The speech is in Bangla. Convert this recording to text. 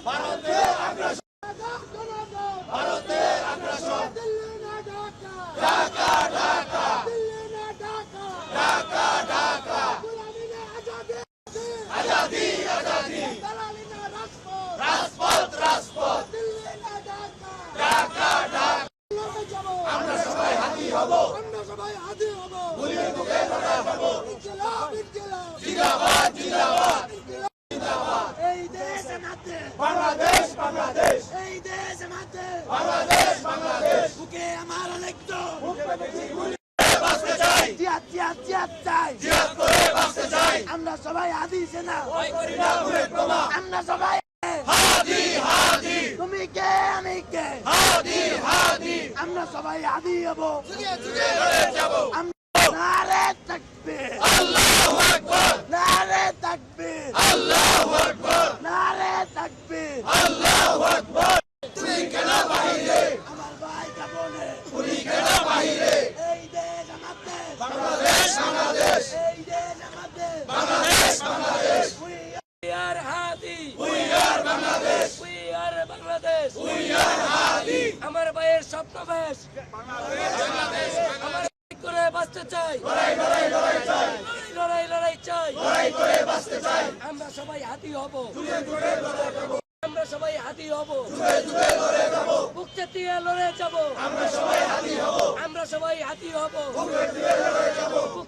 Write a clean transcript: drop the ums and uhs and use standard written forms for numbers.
ভারতের আগ্রাসন, ভারতের আগ্রাসন, ঢাকা ঢাকা, ঢাকা ঢাকা, আজাদি আজাদি, রাজপথ রাজপথ, ঢাকা ঢাকা। আমরা সবাই হাতি হব, বুলের মুখে লড়া যাব। জিন্দাবাদ জিন্দাবাদ জিন্দাবাদ। এই দেশ আমাদের, বাংলাদেশ বাংলাদেশ, এই দেশ আমাদের, বাংলাদেশ বাংলাদেশ। বুকে আমার অনেক জন, বাঁচতে চাই, জিয়াদ জিয়াদ জিয়াদ চাই, জিহাদ করে বাঁচতে চাই। আমরা সবাই হাদি সেনা, ভয় করি না বুলেট বোমা। আমরা সবাই হাদি হাদি, তুমি কে আমি কে, হাদি হাদি, আমরা সবাই হাদি হব। যুগে যুগে লড়ে যাব। নারে তাকবীর, আল্লাহু আকবার, নারে তাকবীর, আল্লাহু আকবার, নারে তাকবীর। আল্লাহু আকবার। তুমি কেন বাহিরে, আমার ভাই কাবনে, তুমি কেন বাহিরে। এই দেশ আমাদের, বাংলাদেশ বাংলাদেশ, এই দেশ আমাদের, Bangladesh Bangladesh. We are Hadi, We are Bangladesh, we are Bangladesh, we are হাদি। আমার ভাইয়ের স্বপ্ন বেশ, বাংলাদেশ বাংলাদেশ, আমার করে বাঁচতে চাই, লড়াই লড়াই লড়াই চাই, লড়াই লড়াই চাই। লড়াই করে বাঁচতে চাই। আমরা সবাই হাতি হব, যুগে যুগে লড়ে যাব, আমরা সবাই হাতি হব, যুগে যুগে লড়ে যাব। বুক চেতিয়ে লড়ে যাব, আমরা সবাই হাদি হব, আমরা সবাই হাতি হব, যুগে যুগে লড়ে যাব। বুক